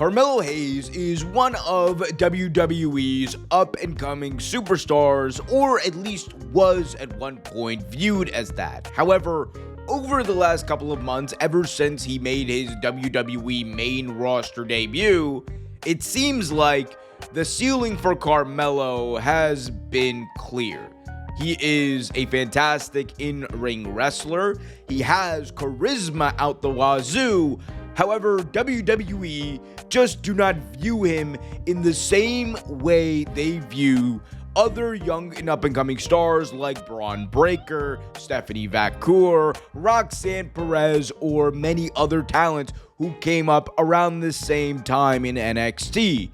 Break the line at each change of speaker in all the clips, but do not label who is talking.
Carmelo Hayes is one of WWE's up-and-coming superstars, or at least was at one point viewed as that. However, over the last couple of months, ever since he made his WWE main roster debut, it seems like the ceiling for Carmelo has been clear. He is a fantastic in-ring wrestler. He has charisma out the wazoo. However, WWE just do not view him in the same way they view other young and up-and-coming stars like Braun Breaker, Stephanie Vacour, Roxanne Perez, or many other talents who came up around the same time in NXT.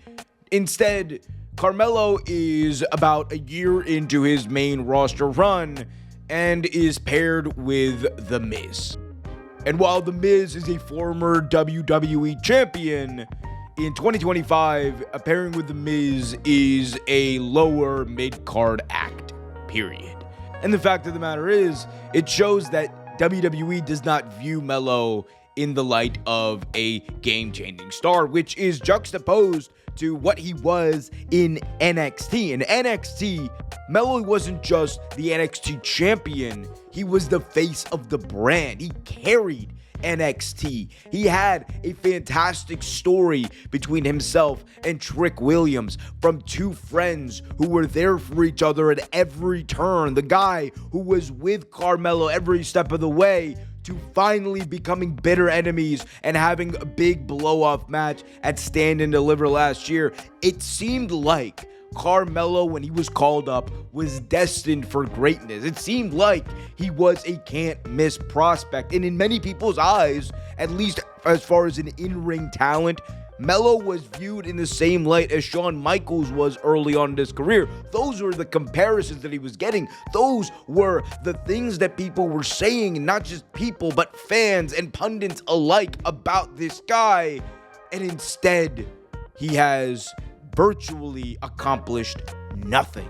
Instead, Carmelo is about a year into his main roster run and is paired with The Miz. And while The Miz is a former WWE champion, in 2025, a pairing with The Miz is a lower mid-card act, period. And the fact of the matter is, it shows that WWE does not view Melo in the light of a game-changing star, which is juxtaposed to what he was in NXT. In NXT, Melo wasn't just the NXT champion, he was the face of the brand. He carried NXT. He had a fantastic story between himself and Trick Williams, from two friends who were there for each other at every turn. The guy who was with Carmelo every step of the way, to finally becoming bitter enemies and having a big blow-off match at Stand and Deliver last year. It seemed like Carmelo, when he was called up, was destined for greatness. It seemed like he was a can't-miss prospect. And in many people's eyes, at least as far as an in-ring talent, Melo was viewed in the same light as Shawn Michaels was early on in his career. Those were the comparisons that he was getting. Those were the things that people were saying, and not just people, but fans and pundits alike about this guy. And instead, he has virtually accomplished nothing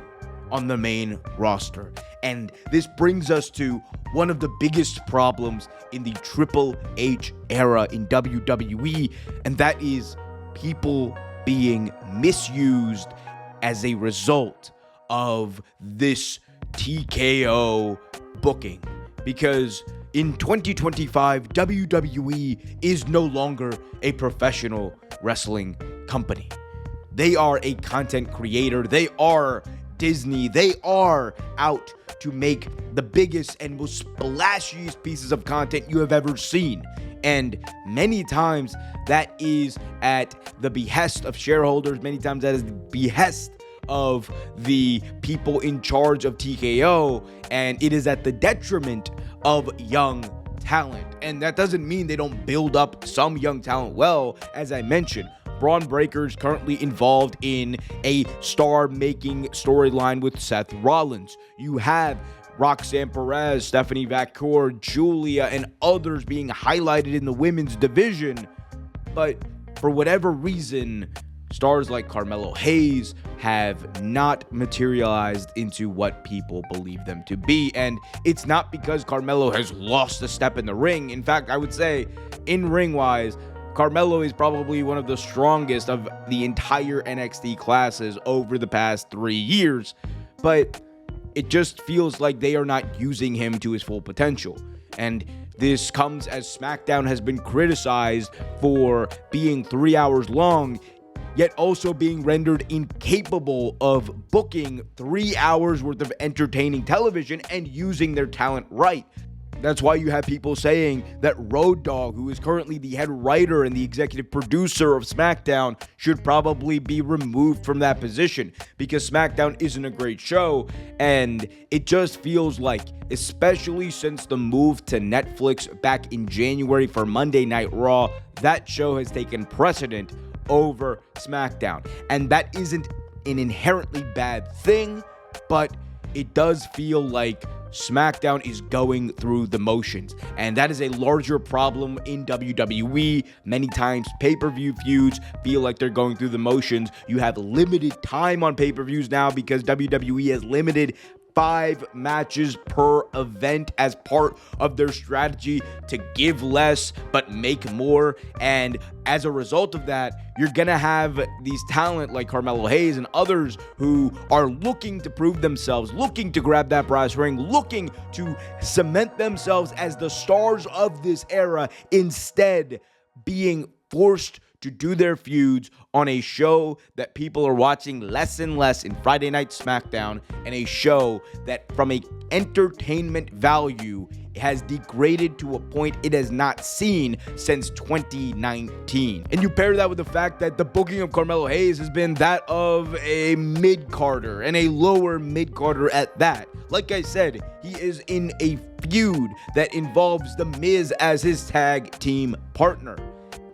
on the main roster. And this brings us to one of the biggest problems in the Triple H era in WWE, and that is people being misused as a result of this TKO booking. Because in 2025, WWE is no longer a professional wrestling company. They are a content creator. They are Disney. They are out to make the biggest and most splashiest pieces of content you have ever seen. And many times that is at the behest of shareholders. Many times that is the behest of the people in charge of TKO. And it is at the detriment of young talent. And that doesn't mean they don't build up some young talent well. As I mentioned, Braun Breaker is currently involved in a star-making storyline with Seth Rollins. You have Roxanne Perez, Stephanie Vacour, Julia, and others being highlighted in the women's division. But for whatever reason, stars like Carmelo Hayes have not materialized into what people believe them to be. And it's not because Carmelo has lost a step in the ring. In fact, I would say, in ring-wise, Carmelo is probably one of the strongest of the entire NXT classes over the past 3 years, but it just feels like they are not using him to his full potential. And this comes as SmackDown has been criticized for being 3 hours long, yet also being rendered incapable of booking 3 hours worth of entertaining television and using their talent right. That's why you have people saying that Road Dogg, who is currently the head writer and the executive producer of SmackDown, should probably be removed from that position, because SmackDown isn't a great show, and it just feels like, especially since the move to Netflix back in January for Monday Night Raw, that show has taken precedent over SmackDown. And that isn't an inherently bad thing, but it does feel like SmackDown is going through the motions, and that is a larger problem in WWE. Many times pay-per-view feuds feel like they're going through the motions. You have limited time on pay-per-views now because WWE has limited 5 matches per event as part of their strategy to give less but make more. And as a result of that, you're gonna have these talent like Carmelo Hayes and others who are looking to prove themselves, looking to grab that brass ring, looking to cement themselves as the stars of this era, instead being forced to do their feuds on a show that people are watching less and less in Friday Night Smackdown, and a show that from a entertainment value has degraded to a point it has not seen since 2019. And you pair that with the fact that the booking of Carmelo Hayes has been that of a mid-carder, and a lower mid-carder at that. Like I said, he is in a feud that involves The Miz as his tag team partner.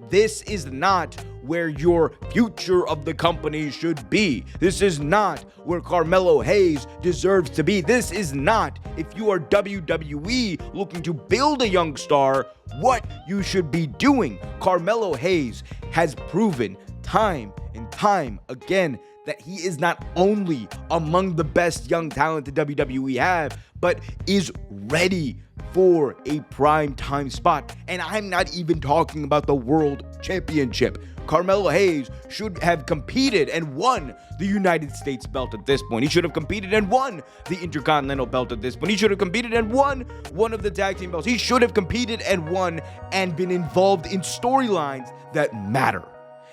This is not where your future of the company should be. This is not where Carmelo Hayes deserves to be. This is not, if you are WWE looking to build a young star, what you should be doing. Carmelo Hayes has proven time and time again that he is not only among the best young talent the WWE have, but is ready for a prime time spot. And I'm not even talking about the World Championship. Carmelo Hayes should have competed and won the United States belt at this point. He should have competed and won the Intercontinental belt at this point. He should have competed and won one of the tag team belts. He should have competed and won and been involved in storylines that matter.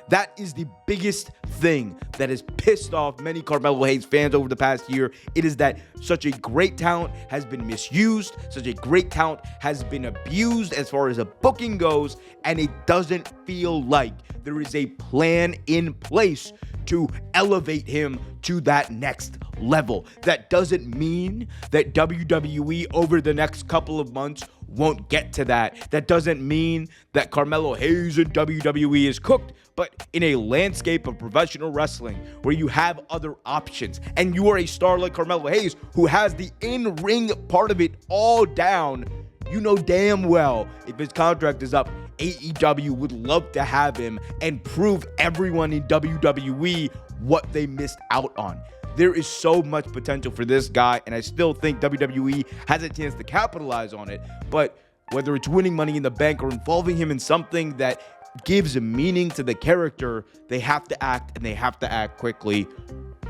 That is the biggest thing that has pissed off many Carmelo Hayes fans over the past year. It is that such a great talent has been misused, such a great talent has been abused as far as a booking goes, and it doesn't feel like there is a plan in place to elevate him to that next level. That doesn't mean that WWE over the next couple of months won't get to that. That doesn't mean that Carmelo Hayes in WWE is cooked, but in a landscape of professional wrestling where you have other options and you are a star like Carmelo Hayes who has the in-ring part of it all down, you know damn well if his contract is up, AEW would love to have him and prove everyone in WWE what they missed out on. There is so much potential for this guy, and I still think WWE has a chance to capitalize on it. But whether it's winning Money in the Bank or involving him in something that gives a meaning to the character, they have to act, and they have to act quickly.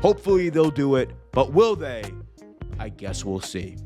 Hopefully they'll do it, but will they? I guess we'll see.